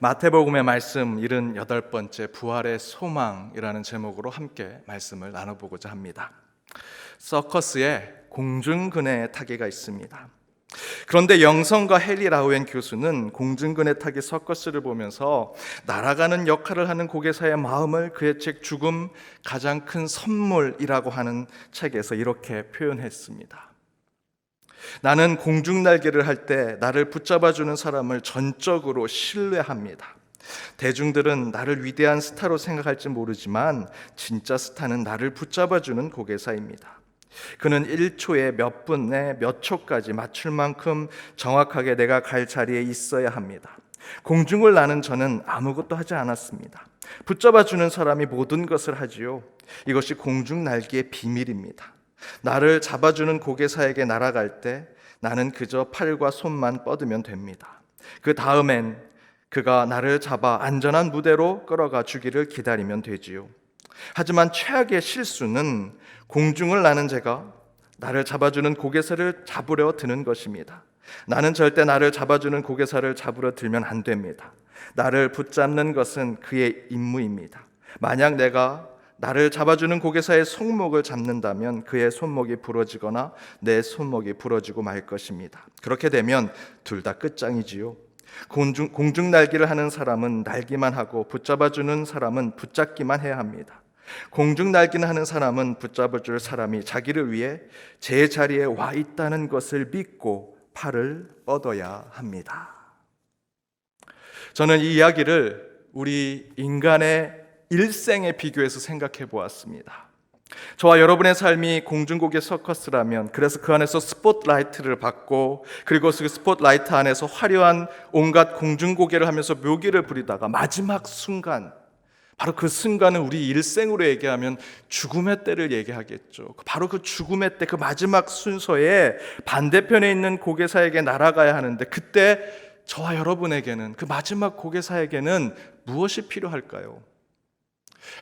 마태복음의 말씀 78번째 부활의 소망이라는 제목으로 함께 말씀을 나눠보고자 합니다. 서커스에 공중근해 타기가 있습니다. 그런데 영성과 헨리 라우엔 교수는 공중근해 타기 서커스를 보면서 날아가는 역할을 하는 고개사의 마음을 그의 책 죽음 가장 큰 선물이라고 하는 책에서 이렇게 표현했습니다. 나는 공중날개를 할 때 나를 붙잡아주는 사람을 전적으로 신뢰합니다. 대중들은 나를 위대한 스타로 생각할지 모르지만 진짜 스타는 나를 붙잡아주는 고개사입니다. 그는 1초에 몇 분에 몇 초까지 맞출 만큼 정확하게 내가 갈 자리에 있어야 합니다. 공중을 나는 저는 아무것도 하지 않았습니다. 붙잡아주는 사람이 모든 것을 하지요. 이것이 공중날개의 비밀입니다. 나를 잡아주는 고개사에게 날아갈 때 나는 그저 팔과 손만 뻗으면 됩니다. 그 다음엔 그가 나를 잡아 안전한 무대로 끌어가 주기를 기다리면 되지요. 하지만 최악의 실수는 공중을 나는 제가 나를 잡아주는 고개사를 잡으려 드는 것입니다. 나는 절대 나를 잡아주는 고개사를 잡으려 들면 안 됩니다. 나를 붙잡는 것은 그의 임무입니다. 만약 내가 나를 잡아주는 고개사의 손목을 잡는다면 그의 손목이 부러지거나 내 손목이 부러지고 말 것입니다. 그렇게 되면 둘 다 끝장이지요. 공중 날기를 하는 사람은 날기만 하고 붙잡아주는 사람은 붙잡기만 해야 합니다. 공중 날기는 하는 사람은 붙잡아줄 사람이 자기를 위해 제 자리에 와 있다는 것을 믿고 팔을 뻗어야 합니다. 저는 이 이야기를 우리 인간의 일생에 비교해서 생각해 보았습니다. 저와 여러분의 삶이 공중고개 서커스라면, 그래서 그 안에서 스포트라이트를 받고, 그리고 그 스포트라이트 안에서 화려한 온갖 공중고개를 하면서 묘기를 부리다가 마지막 순간, 바로 그 순간은 우리 일생으로 얘기하면 죽음의 때를 얘기하겠죠. 바로 그 죽음의 때, 그 마지막 순서에 반대편에 있는 고개사에게 날아가야 하는데, 그때 저와 여러분에게는, 그 마지막 고개사에게는 무엇이 필요할까요?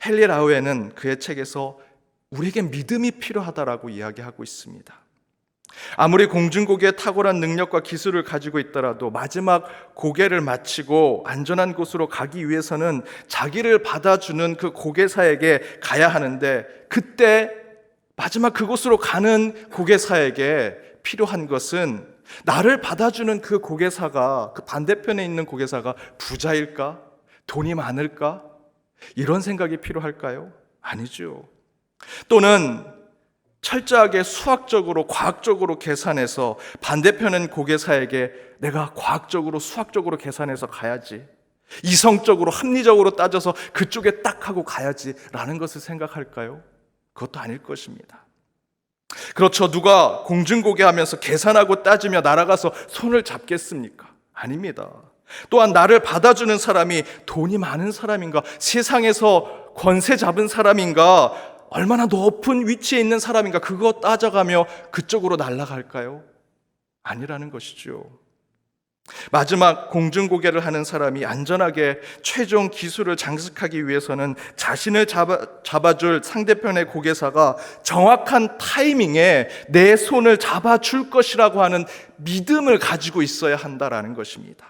헨리 라우엔은 그의 책에서 우리에게 믿음이 필요하다라고 이야기하고 있습니다. 아무리 공중고개의 탁월한 능력과 기술을 가지고 있더라도 마지막 고개를 마치고 안전한 곳으로 가기 위해서는 자기를 받아주는 그 고개사에게 가야 하는데, 그때 마지막 그곳으로 가는 고개사에게 필요한 것은 나를 받아주는 그 고개사가, 그 반대편에 있는 고개사가 부자일까? 돈이 많을까? 이런 생각이 필요할까요? 아니죠. 또는 철저하게 수학적으로, 과학적으로 계산해서 반대편은 고개사에게 내가 과학적으로, 수학적으로 계산해서 가야지, 이성적으로, 합리적으로 따져서 그쪽에 딱 하고 가야지 라는 것을 생각할까요? 그것도 아닐 것입니다. 그렇죠. 누가 공중고개 하면서 계산하고 따지며 날아가서 손을 잡겠습니까? 아닙니다. 또한 나를 받아주는 사람이 돈이 많은 사람인가, 세상에서 권세 잡은 사람인가, 얼마나 높은 위치에 있는 사람인가, 그거 따져가며 그쪽으로 날아갈까요? 아니라는 것이죠. 마지막 공중고개를 하는 사람이 안전하게 최종 기술을 장식하기 위해서는 자신을 잡아줄 상대편의 고개사가 정확한 타이밍에 내 손을 잡아줄 것이라고 하는 믿음을 가지고 있어야 한다라는 것입니다.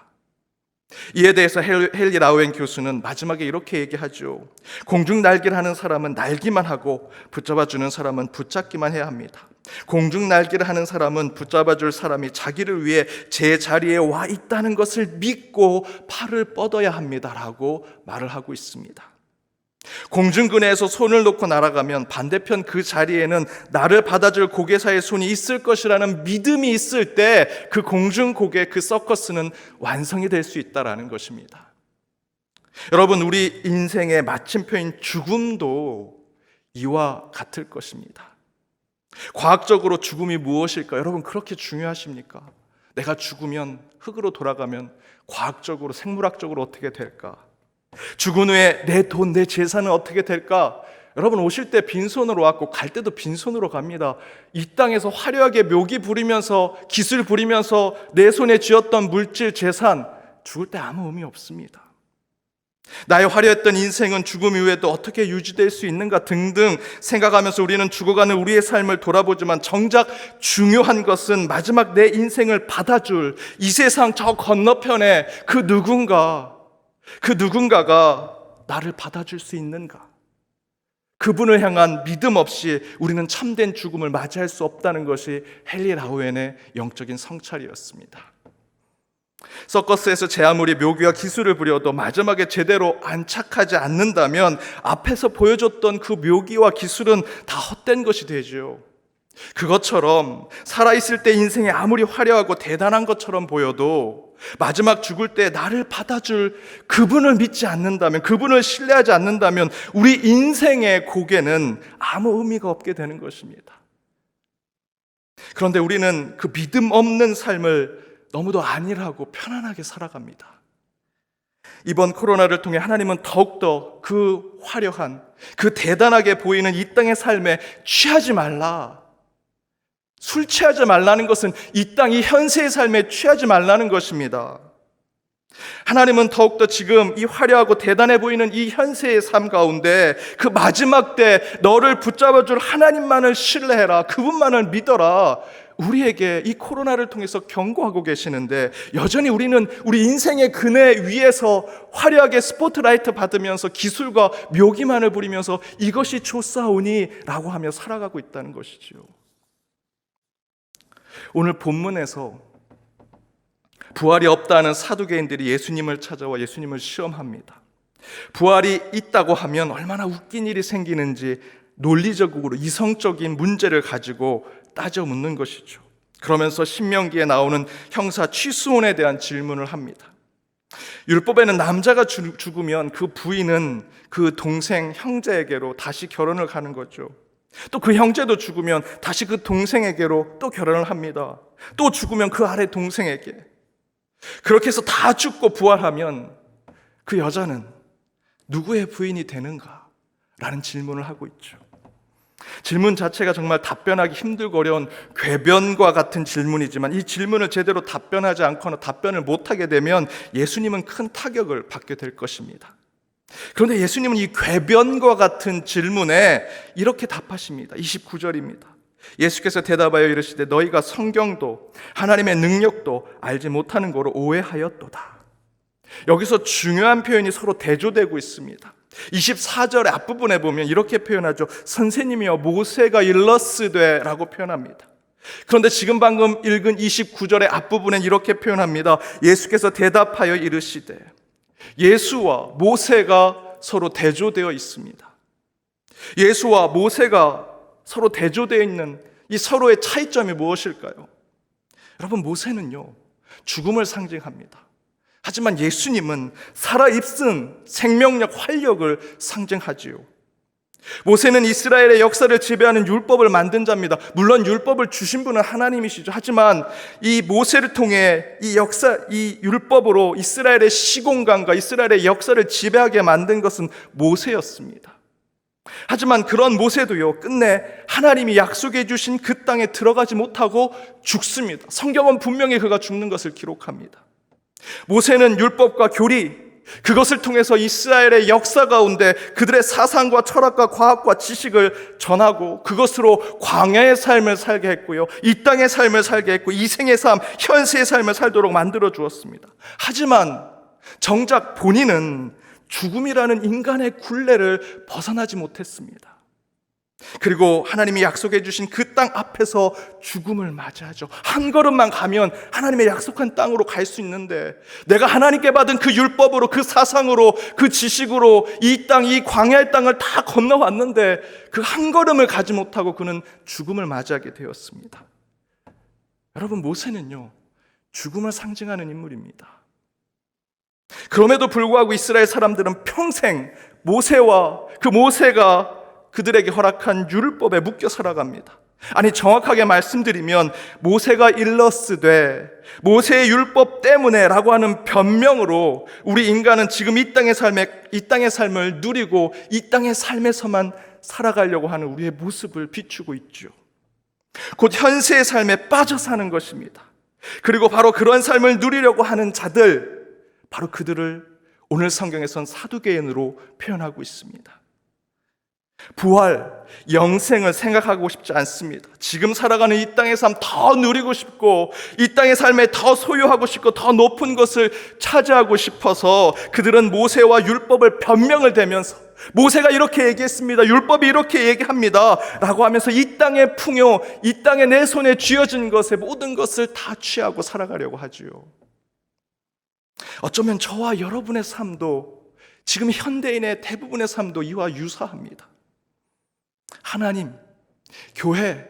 이에 대해서 헨리 라우엔 교수는 마지막에 이렇게 얘기하죠. 공중 날기를 하는 사람은 날기만 하고 붙잡아주는 사람은 붙잡기만 해야 합니다. 공중 날기를 하는 사람은 붙잡아줄 사람이 자기를 위해 제 자리에 와 있다는 것을 믿고 팔을 뻗어야 합니다라고 말을 하고 있습니다. 공중근해에서 손을 놓고 날아가면 반대편 그 자리에는 나를 받아줄 고개사의 손이 있을 것이라는 믿음이 있을 때 그 공중고개, 그 서커스는 완성이 될 수 있다는 것입니다. 여러분, 우리 인생의 마침표인 죽음도 이와 같을 것입니다. 과학적으로 죽음이 무엇일까? 여러분, 그렇게 중요하십니까? 내가 죽으면, 흙으로 돌아가면 과학적으로, 생물학적으로 어떻게 될까? 죽은 후에 내 돈, 내 재산은 어떻게 될까? 여러분, 오실 때 빈손으로 왔고 갈 때도 빈손으로 갑니다. 이 땅에서 화려하게 묘기 부리면서, 기술 부리면서 내 손에 쥐었던 물질, 재산, 죽을 때 아무 의미 없습니다. 나의 화려했던 인생은 죽음 이후에도 어떻게 유지될 수 있는가 등등 생각하면서 우리는 죽어가는 우리의 삶을 돌아보지만, 정작 중요한 것은 마지막 내 인생을 받아줄 이 세상 저 건너편에 그 누군가, 그 누군가가 나를 받아줄 수 있는가? 그분을 향한 믿음 없이 우리는 참된 죽음을 맞이할 수 없다는 것이 헨리 라우엔의 영적인 성찰이었습니다. 서커스에서 제 아무리 묘기와 기술을 부려도 마지막에 제대로 안착하지 않는다면 앞에서 보여줬던 그 묘기와 기술은 다 헛된 것이 되죠. 그것처럼 살아있을 때 인생이 아무리 화려하고 대단한 것처럼 보여도 마지막 죽을 때 나를 받아줄 그분을 믿지 않는다면, 그분을 신뢰하지 않는다면 우리 인생의 고개는 아무 의미가 없게 되는 것입니다. 그런데 우리는 그 믿음 없는 삶을 너무도 안일하고 편안하게 살아갑니다. 이번 코로나를 통해 하나님은 더욱더 그 화려한, 그 대단하게 보이는 이 땅의 삶에 취하지 말라, 술 취하지 말라는 것은 이 땅, 이 현세의 삶에 취하지 말라는 것입니다. 하나님은 더욱더 지금 이 화려하고 대단해 보이는 이 현세의 삶 가운데 그 마지막 때 너를 붙잡아줄 하나님만을 신뢰해라, 그분만을 믿어라, 우리에게 이 코로나를 통해서 경고하고 계시는데, 여전히 우리는 우리 인생의 그네 위에서 화려하게 스포트라이트 받으면서 기술과 묘기만을 부리면서 이것이 좋사오니 라고 하며 살아가고 있다는 것이지요. 오늘 본문에서 부활이 없다는 사두개인들이 예수님을 찾아와 예수님을 시험합니다. 부활이 있다고 하면 얼마나 웃긴 일이 생기는지 논리적으로 이성적인 문제를 가지고 따져 묻는 것이죠. 그러면서 신명기에 나오는 형사 취수원에 대한 질문을 합니다. 율법에는 남자가 죽으면 그 부인은 그 동생 형제에게로 다시 결혼을 가는 거죠. 또 그 형제도 죽으면 다시 그 동생에게로 또 결혼을 합니다. 또 죽으면 그 아래 동생에게. 그렇게 해서 다 죽고 부활하면 그 여자는 누구의 부인이 되는가? 라는 질문을 하고 있죠. 질문 자체가 정말 답변하기 힘들고 어려운 궤변과 같은 질문이지만 이 질문을 제대로 답변하지 않거나 답변을 못하게 되면 예수님은 큰 타격을 받게 될 것입니다. 그런데 예수님은 이 궤변과 같은 질문에 이렇게 답하십니다. 29절입니다. 예수께서 대답하여 이르시되 너희가 성경도 하나님의 능력도 알지 못하는 거로 오해하였도다. 여기서 중요한 표현이 서로 대조되고 있습니다. 24절의 앞부분에 보면 이렇게 표현하죠. 선생님이여 모세가 일러스되 라고 표현합니다. 그런데 지금 방금 읽은 29절의 앞부분엔 이렇게 표현합니다. 예수께서 대답하여 이르시되. 예수와 모세가 서로 대조되어 있습니다. 예수와 모세가 서로 대조되어 있는 이 서로의 차이점이 무엇일까요? 여러분, 모세는요 죽음을 상징합니다. 하지만 예수님은 살아있은 생명력, 활력을 상징하지요. 모세는 이스라엘의 역사를 지배하는 율법을 만든 자입니다. 물론 율법을 주신 분은 하나님이시죠. 하지만 이 모세를 통해 이 율법으로 이스라엘의 시공간과 이스라엘의 역사를 지배하게 만든 것은 모세였습니다. 하지만 그런 모세도요, 끝내 하나님이 약속해 주신 그 땅에 들어가지 못하고 죽습니다. 성경은 분명히 그가 죽는 것을 기록합니다. 모세는 율법과 교리, 그것을 통해서 이스라엘의 역사 가운데 그들의 사상과 철학과 과학과 지식을 전하고 그것으로 광야의 삶을 살게 했고요, 이 땅의 삶을 살게 했고 이생의 삶, 현세의 삶을 살도록 만들어 주었습니다. 하지만 정작 본인은 죽음이라는 인간의 굴레를 벗어나지 못했습니다. 그리고 하나님이 약속해 주신 그 땅 앞에서 죽음을 맞이하죠. 한 걸음만 가면 하나님의 약속한 땅으로 갈 수 있는데 내가 하나님께 받은 그 율법으로, 그 사상으로, 그 지식으로 이 땅, 이 광야의 땅을 다 건너왔는데 그 한 걸음을 가지 못하고 그는 죽음을 맞이하게 되었습니다. 여러분, 모세는요 죽음을 상징하는 인물입니다. 그럼에도 불구하고 이스라엘 사람들은 평생 모세가 그들에게 허락한 율법에 묶여 살아갑니다. 아니, 정확하게 말씀드리면 모세가 일러스되 모세의 율법 때문에 라고 하는 변명으로 우리 인간은 지금 이 땅의 삶을 누리고 이 땅의 삶에서만 살아가려고 하는 우리의 모습을 비추고 있죠. 곧 현세의 삶에 빠져 사는 것입니다. 그리고 바로 그런 삶을 누리려고 하는 자들, 바로 그들을 오늘 성경에선 사두개인으로 표현하고 있습니다. 부활, 영생을 생각하고 싶지 않습니다. 지금 살아가는 이 땅의 삶 더 누리고 싶고, 이 땅의 삶에 더 소유하고 싶고, 더 높은 것을 차지하고 싶어서 그들은 모세와 율법을 변명을 대면서, 모세가 이렇게 얘기했습니다, 율법이 이렇게 얘기합니다 라고 하면서 이 땅의 풍요, 이 땅에 내 손에 쥐어진 것의 모든 것을 다 취하고 살아가려고 하지요. 어쩌면 저와 여러분의 삶도, 지금 현대인의 대부분의 삶도 이와 유사합니다. 하나님, 교회,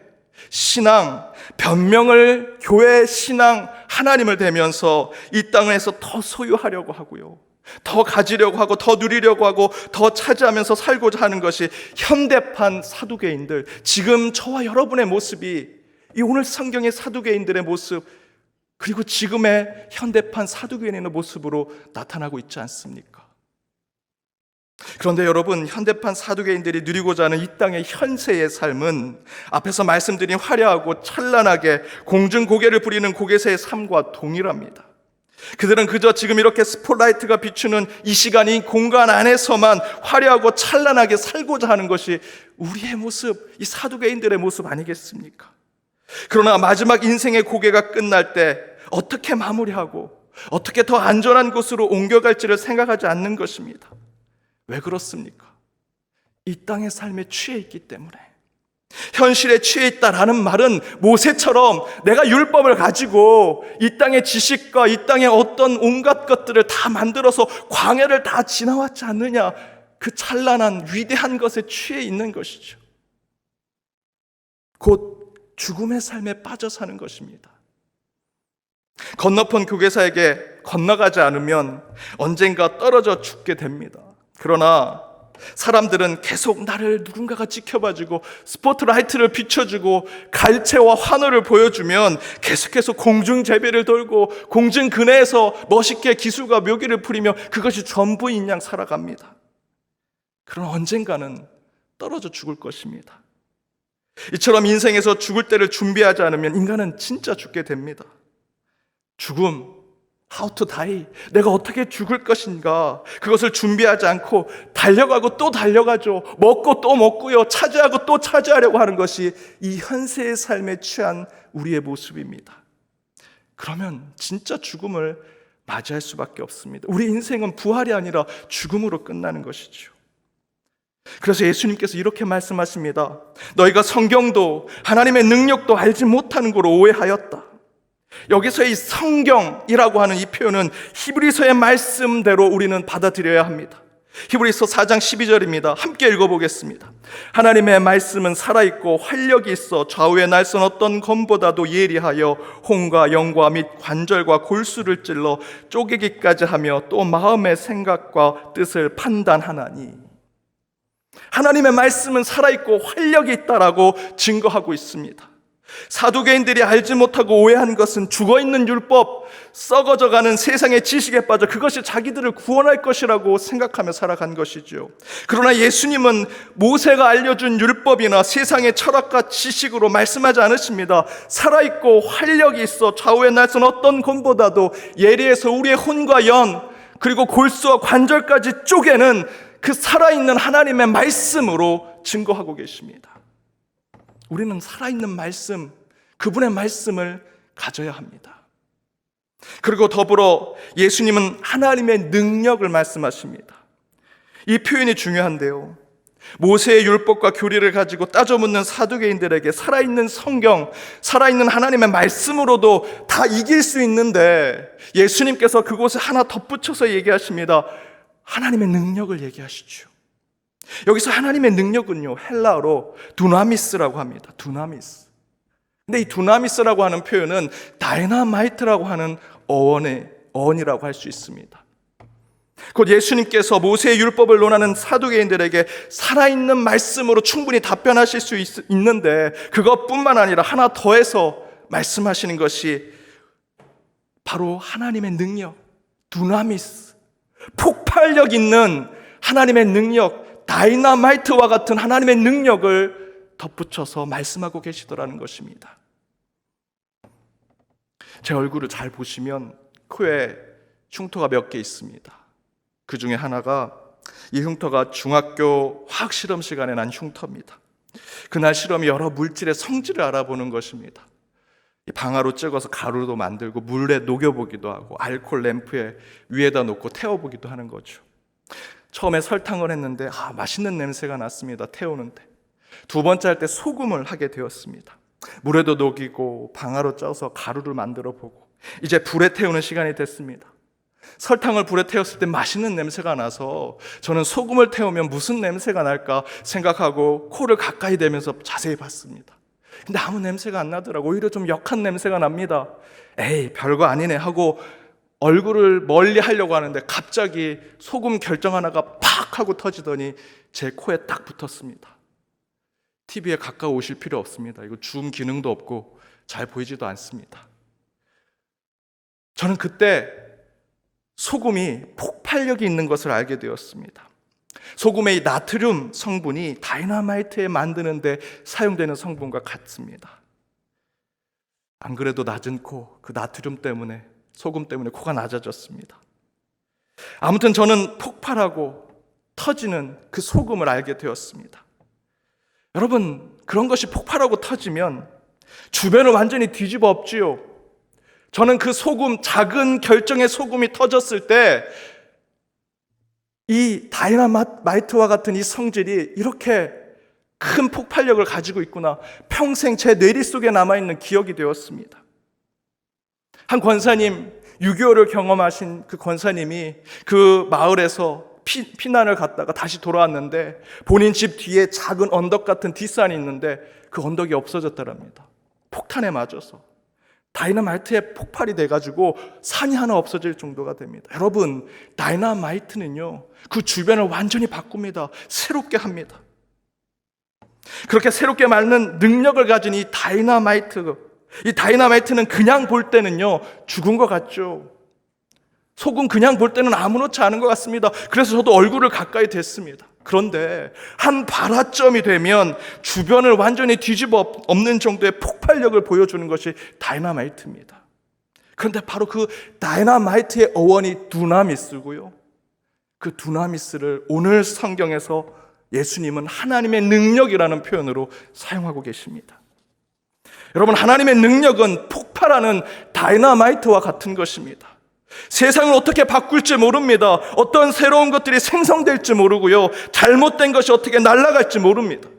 신앙, 변명을 교회, 신앙, 하나님을 대면서 이 땅에서 더 소유하려고 하고요, 더 가지려고 하고, 더 누리려고 하고, 더 차지하면서 살고자 하는 것이 현대판 사두개인들, 지금 저와 여러분의 모습이 이 오늘 성경의 사두개인들의 모습, 그리고 지금의 현대판 사두개인의 모습으로 나타나고 있지 않습니까? 그런데 여러분, 현대판 사두개인들이 누리고자 하는 이 땅의 현세의 삶은 앞에서 말씀드린 화려하고 찬란하게 공중고개를 부리는 고개새의 삶과 동일합니다. 그들은 그저 지금 이렇게 스포트라이트가 비추는 이 시간, 이 공간 안에서만 화려하고 찬란하게 살고자 하는 것이 우리의 모습, 이 사두개인들의 모습 아니겠습니까? 그러나 마지막 인생의 고개가 끝날 때 어떻게 마무리하고 어떻게 더 안전한 곳으로 옮겨갈지를 생각하지 않는 것입니다. 왜 그렇습니까? 이 땅의 삶에 취해 있기 때문에. 현실에 취해 있다라는 말은 모세처럼 내가 율법을 가지고 이 땅의 지식과 이 땅의 어떤 온갖 것들을 다 만들어서 광야를 다 지나왔지 않느냐, 그 찬란한 위대한 것에 취해 있는 것이죠. 곧 죽음의 삶에 빠져 사는 것입니다. 건너편 교회사에게 건너가지 않으면 언젠가 떨어져 죽게 됩니다. 그러나 사람들은 계속 나를 누군가가 지켜봐주고 스포트라이트를 비춰주고 갈채와 환호를 보여주면 계속해서 공중제비를 돌고 공중근해에서 멋있게 기술과 묘기를 부리며 그것이 전부인 양 살아갑니다. 그러나 언젠가는 떨어져 죽을 것입니다. 이처럼 인생에서 죽을 때를 준비하지 않으면 인간은 진짜 죽게 됩니다. 죽음, how to die, 내가 어떻게 죽을 것인가, 그것을 준비하지 않고 달려가고 또 달려가죠. 먹고 또 먹고요, 차지하고 또 차지하려고 하는 것이 이 현세의 삶에 취한 우리의 모습입니다. 그러면 진짜 죽음을 맞이할 수밖에 없습니다. 우리 인생은 부활이 아니라 죽음으로 끝나는 것이죠. 그래서 예수님께서 이렇게 말씀하십니다. 너희가 성경도 하나님의 능력도 알지 못하는 거로 오해하였다. 여기서 이 성경이라고 하는 이 표현은 히브리서의 말씀대로 우리는 받아들여야 합니다. 히브리서 4장 12절입니다. 함께 읽어보겠습니다. 하나님의 말씀은 살아있고 활력이 있어 좌우의 날선 어떤 검보다도 예리하여 혼과 영과 및 관절과 골수를 찔러 쪼개기까지 하며 또 마음의 생각과 뜻을 판단하나니. 하나님의 말씀은 살아있고 활력이 있다라고 증거하고 있습니다. 사두개인들이 알지 못하고 오해한 것은 죽어있는 율법, 썩어져가는 세상의 지식에 빠져 그것이 자기들을 구원할 것이라고 생각하며 살아간 것이죠. 그러나 예수님은 모세가 알려준 율법이나 세상의 철학과 지식으로 말씀하지 않으십니다. 살아있고 활력이 있어 좌우의 날선 어떤 검보다도 예리해서 우리의 혼과 연, 그리고 골수와 관절까지 쪼개는 그 살아있는 하나님의 말씀으로 증거하고 계십니다. 우리는 살아있는 말씀, 그분의 말씀을 가져야 합니다. 그리고 더불어 예수님은 하나님의 능력을 말씀하십니다. 이 표현이 중요한데요, 모세의 율법과 교리를 가지고 따져 묻는 사두개인들에게 살아있는 성경, 살아있는 하나님의 말씀으로도 다 이길 수 있는데 예수님께서 그곳에 하나 덧붙여서 얘기하십니다. 하나님의 능력을 얘기하시죠. 여기서 하나님의 능력은요, 헬라어로 두나미스라고 합니다. 두나미스. 근데 이 두나미스라고 하는 표현은 다이나마이트라고 하는 어원이라고 할 수 있습니다. 곧 예수님께서 모세의 율법을 논하는 사두개인들에게 살아있는 말씀으로 충분히 답변하실 수 있는데 그것뿐만 아니라 하나 더해서 말씀하시는 것이 바로 하나님의 능력, 두나미스, 폭발력 있는 하나님의 능력, 다이나마이트와 같은 하나님의 능력을 덧붙여서 말씀하고 계시더라는 것입니다. 제 얼굴을 잘 보시면 코에 흉터가 몇 개 있습니다. 그 중에 하나가 이 흉터가 중학교 화학 실험 시간에 난 흉터입니다. 그날 실험이 여러 물질의 성질을 알아보는 것입니다. 방아로 찍어서 가루도 만들고 물에 녹여보기도 하고 알코올 램프에 위에다 놓고 태워보기도 하는 거죠. 처음에 설탕을 했는데 맛있는 냄새가 났습니다. 태우는데. 두 번째 할 때 소금을 하게 되었습니다. 물에도 녹이고 방아로 쪄서 가루를 만들어 보고 이제 불에 태우는 시간이 됐습니다. 설탕을 불에 태웠을 때 맛있는 냄새가 나서 저는 소금을 태우면 무슨 냄새가 날까 생각하고 코를 가까이 대면서 자세히 봤습니다. 근데 아무 냄새가 안 나더라고. 오히려 좀 역한 냄새가 납니다. 에이, 별거 아니네 하고 얼굴을 멀리 하려고 하는데 갑자기 소금 결정 하나가 팍 하고 터지더니 제 코에 딱 붙었습니다. TV에 가까이 오실 필요 없습니다. 이거 줌 기능도 없고 잘 보이지도 않습니다. 저는 그때 소금이 폭발력이 있는 것을 알게 되었습니다. 소금의 이 나트륨 성분이 다이너마이트에 만드는데 사용되는 성분과 같습니다. 안 그래도 낮은 코, 그 나트륨 때문에, 소금 때문에 코가 낮아졌습니다. 아무튼 저는 폭발하고 터지는 그 소금을 알게 되었습니다. 여러분, 그런 것이 폭발하고 터지면 주변을 완전히 뒤집어 엎지요. 저는 그 소금, 작은 결정의 소금이 터졌을 때 이 다이너마이트와 같은 이 성질이 이렇게 큰 폭발력을 가지고 있구나. 평생 제 뇌리 속에 남아있는 기억이 되었습니다. 한 권사님, 6.25를 경험하신 그 권사님이 그 마을에서 피난을 갔다가 다시 돌아왔는데 본인 집 뒤에 작은 언덕 같은 뒷산이 있는데 그 언덕이 없어졌더랍니다. 폭탄에 맞아서. 다이너마이트에 폭발이 돼가지고 산이 하나 없어질 정도가 됩니다. 여러분, 다이너마이트는요, 그 주변을 완전히 바꿉니다. 새롭게 합니다. 그렇게 새롭게 만드는 능력을 가진 이 다이너마이트는 그냥 볼 때는요, 죽은 것 같죠. 속은 그냥 볼 때는 아무렇지 않은 것 같습니다. 그래서 저도 얼굴을 가까이 댔습니다. 그런데 한 발화점이 되면 주변을 완전히 뒤집어 엎는 정도의 폭발력을 보여주는 것이 다이너마이트입니다. 그런데 바로 그 다이너마이트의 어원이 두나미스고요. 그 두나미스를 오늘 성경에서 예수님은 하나님의 능력이라는 표현으로 사용하고 계십니다. 여러분, 하나님의 능력은 폭발하는 다이너마이트와 같은 것입니다. 세상을 어떻게 바꿀지 모릅니다. 어떤 새로운 것들이 생성될지 모르고요. 잘못된 것이 어떻게 날아갈지 모릅니다.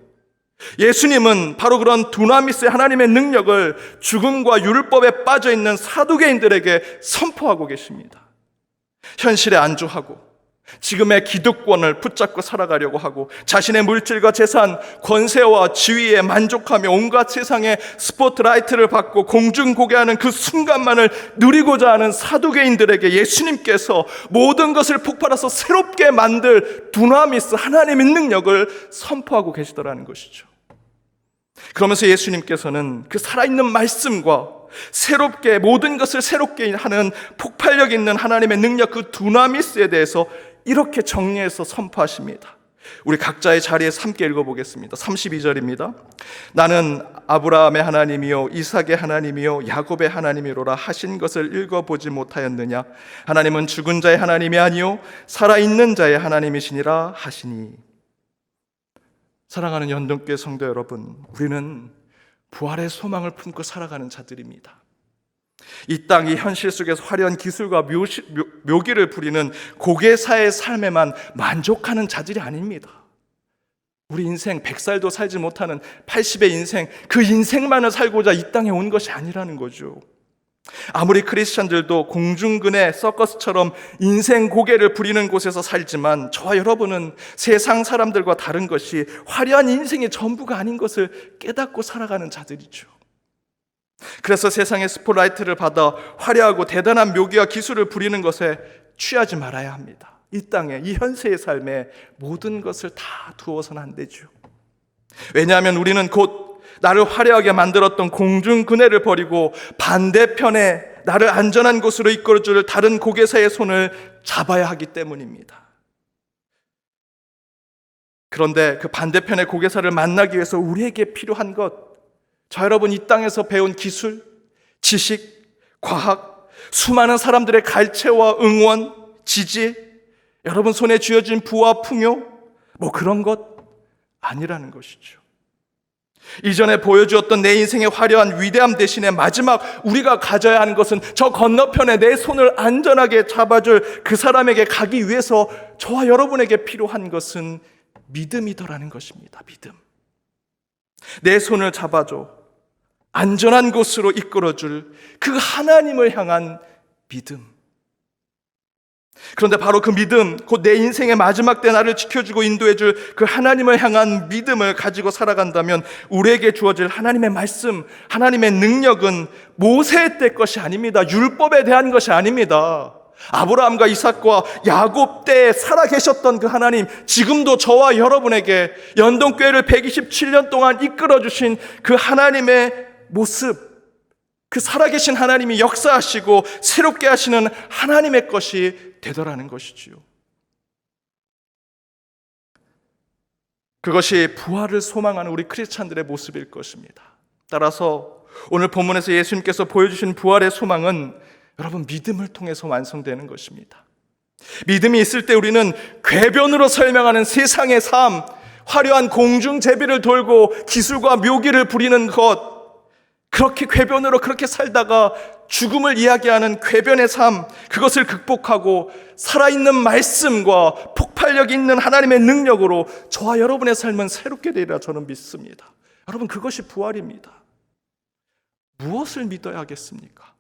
예수님은 바로 그런 두나미스의 하나님의 능력을 죽음과 율법에 빠져있는 사두개인들에게 선포하고 계십니다. 현실에 안주하고 지금의 기득권을 붙잡고 살아가려고 하고 자신의 물질과 재산, 권세와 지위에 만족하며 온갖 세상의 스포트라이트를 받고 공중고개하는 그 순간만을 누리고자 하는 사두개인들에게 예수님께서 모든 것을 폭발해서 새롭게 만들 두나미스 하나님의 능력을 선포하고 계시더라는 것이죠. 그러면서 예수님께서는 그 살아있는 말씀과 새롭게 모든 것을 새롭게 하는 폭발력 있는 하나님의 능력, 그 두나미스에 대해서 이렇게 정리해서 선포하십니다. 우리 각자의 자리에서 함께 읽어보겠습니다. 32절입니다. 나는 아브라함의 하나님이요 이삭의 하나님이요 야곱의 하나님이로라 하신 것을 읽어보지 못하였느냐? 하나님은 죽은 자의 하나님이 아니요 살아있는 자의 하나님이시니라 하시니. 사랑하는 연동교회 성도 여러분, 우리는 부활의 소망을 품고 살아가는 자들입니다. 이 땅, 이 현실 속에서 화려한 기술과 묘기를 부리는 고개사의 삶에만 만족하는 자들이 아닙니다. 우리 인생 100살도 살지 못하는 80의 인생, 그 인생만을 살고자 이 땅에 온 것이 아니라는 거죠. 아무리 크리스찬들도 공중근의 서커스처럼 인생 고개를 부리는 곳에서 살지만 저와 여러분은 세상 사람들과 다른 것이 화려한 인생의 전부가 아닌 것을 깨닫고 살아가는 자들이죠. 그래서 세상의 스포트라이트를 받아 화려하고 대단한 묘기와 기술을 부리는 것에 취하지 말아야 합니다. 이 땅에, 이 현세의 삶에 모든 것을 다 두어서는 안 되죠. 왜냐하면 우리는 곧 나를 화려하게 만들었던 공중근해를 버리고 반대편에 나를 안전한 곳으로 이끌어줄 다른 고개사의 손을 잡아야 하기 때문입니다. 그런데 그 반대편의 고개사를 만나기 위해서 우리에게 필요한 것, 저 여러분, 이 땅에서 배운 기술, 지식, 과학, 수많은 사람들의 갈채와 응원, 지지, 여러분 손에 쥐어진 부와 풍요, 그런 것 아니라는 것이죠. 이전에 보여주었던 내 인생의 화려한 위대함 대신에 마지막 우리가 가져야 하는 것은 저 건너편에 내 손을 안전하게 잡아줄 그 사람에게 가기 위해서 저와 여러분에게 필요한 것은 믿음이더라는 것입니다. 믿음. 내 손을 잡아줘 안전한 곳으로 이끌어줄 그 하나님을 향한 믿음. 그런데 바로 그 믿음, 곧 내 인생의 마지막 때 나를 지켜주고 인도해줄 그 하나님을 향한 믿음을 가지고 살아간다면 우리에게 주어질 하나님의 말씀, 하나님의 능력은 모세 때 것이 아닙니다. 율법에 대한 것이 아닙니다. 아브라함과 이삭과 야곱 때에 살아계셨던 그 하나님, 지금도 저와 여러분에게 연동교회를 127년 동안 이끌어주신 그 하나님의 모습, 그 살아계신 하나님이 역사하시고 새롭게 하시는 하나님의 것이 되더라는 것이지요. 그것이 부활을 소망하는 우리 크리스찬들의 모습일 것입니다. 따라서 오늘 본문에서 예수님께서 보여주신 부활의 소망은 여러분 믿음을 통해서 완성되는 것입니다. 믿음이 있을 때 우리는 궤변으로 설명하는 세상의 삶, 화려한 공중제비를 돌고 기술과 묘기를 부리는 것, 그렇게 궤변으로 그렇게 살다가 죽음을 이야기하는 궤변의 삶, 그것을 극복하고 살아있는 말씀과 폭발력 있는 하나님의 능력으로 저와 여러분의 삶은 새롭게 되리라 저는 믿습니다. 여러분 그것이 부활입니다. 무엇을 믿어야 하겠습니까?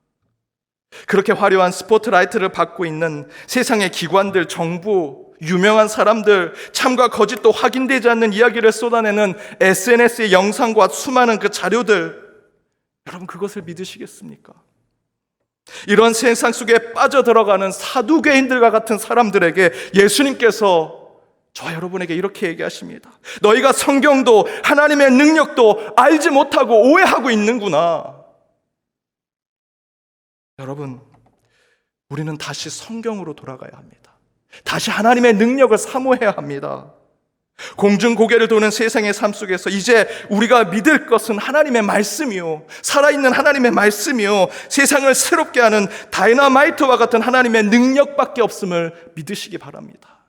그렇게 화려한 스포트라이트를 받고 있는 세상의 기관들, 정부, 유명한 사람들, 참과 거짓도 확인되지 않는 이야기를 쏟아내는 SNS의 영상과 수많은 그 자료들, 여러분 그것을 믿으시겠습니까? 이런 세상 속에 빠져들어가는 사두개인들과 같은 사람들에게 예수님께서 저와 여러분에게 이렇게 얘기하십니다. 너희가 성경도 하나님의 능력도 알지 못하고 오해하고 있는구나. 여러분, 우리는 다시 성경으로 돌아가야 합니다. 다시 하나님의 능력을 사모해야 합니다. 공중고개를 도는 세상의 삶 속에서 이제 우리가 믿을 것은 하나님의 말씀이요, 살아있는 하나님의 말씀이요, 세상을 새롭게 하는 다이너마이트와 같은 하나님의 능력밖에 없음을 믿으시기 바랍니다.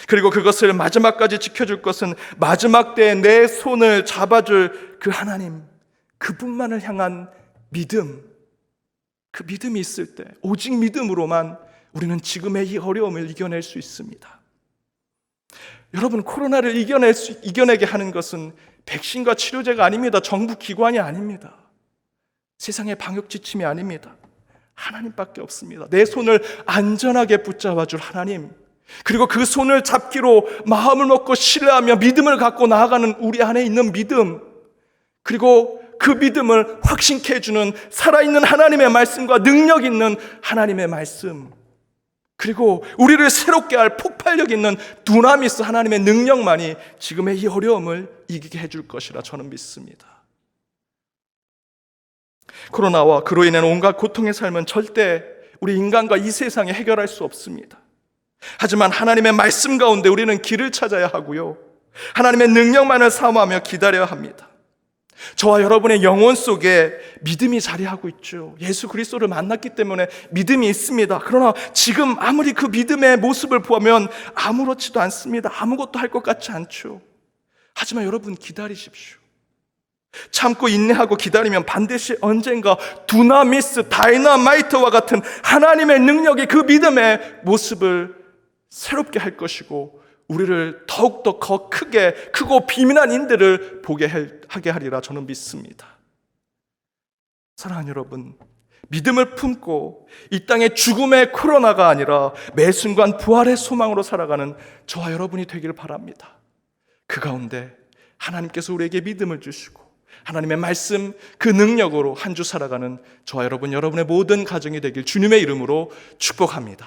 그리고 그것을 마지막까지 지켜줄 것은 마지막 때에 내 손을 잡아줄 그 하나님, 그분만을 향한 믿음, 그 믿음이 있을 때 오직 믿음으로만 우리는 지금의 이 어려움을 이겨낼 수 있습니다. 여러분, 코로나를 이겨내게 하는 것은 백신과 치료제가 아닙니다. 정부 기관이 아닙니다. 세상의 방역 지침이 아닙니다. 하나님밖에 없습니다. 내 손을 안전하게 붙잡아 줄 하나님, 그리고 그 손을 잡기로 마음을 먹고 신뢰하며 믿음을 갖고 나아가는 우리 안에 있는 믿음, 그리고 그 믿음을 확신케 해주는 살아있는 하나님의 말씀과 능력 있는 하나님의 말씀, 그리고 우리를 새롭게 할 폭발력 있는 두나미스 하나님의 능력만이 지금의 이 어려움을 이기게 해줄 것이라 저는 믿습니다. 코로나와 그로 인한 온갖 고통의 삶은 절대 우리 인간과 이 세상에 해결할 수 없습니다. 하지만 하나님의 말씀 가운데 우리는 길을 찾아야 하고요, 하나님의 능력만을 사모하며 기다려야 합니다. 저와 여러분의 영혼 속에 믿음이 자리하고 있죠. 예수 그리스도를 만났기 때문에 믿음이 있습니다. 그러나 지금 아무리 그 믿음의 모습을 보면 아무렇지도 않습니다. 아무것도 할 것 같지 않죠. 하지만 여러분 기다리십시오. 참고 인내하고 기다리면 반드시 언젠가 두나미스, 다이너마이트와 같은 하나님의 능력이 그 믿음의 모습을 새롭게 할 것이고 우리를 더욱더 크고 비밀한 인들을 보게 하게 하리라 저는 믿습니다. 사랑하는 여러분, 믿음을 품고 이 땅의 죽음의 코로나가 아니라 매 순간 부활의 소망으로 살아가는 저와 여러분이 되기를 바랍니다. 그 가운데 하나님께서 우리에게 믿음을 주시고 하나님의 말씀, 그 능력으로 한 주 살아가는 저와 여러분의 모든 가정이 되길 주님의 이름으로 축복합니다.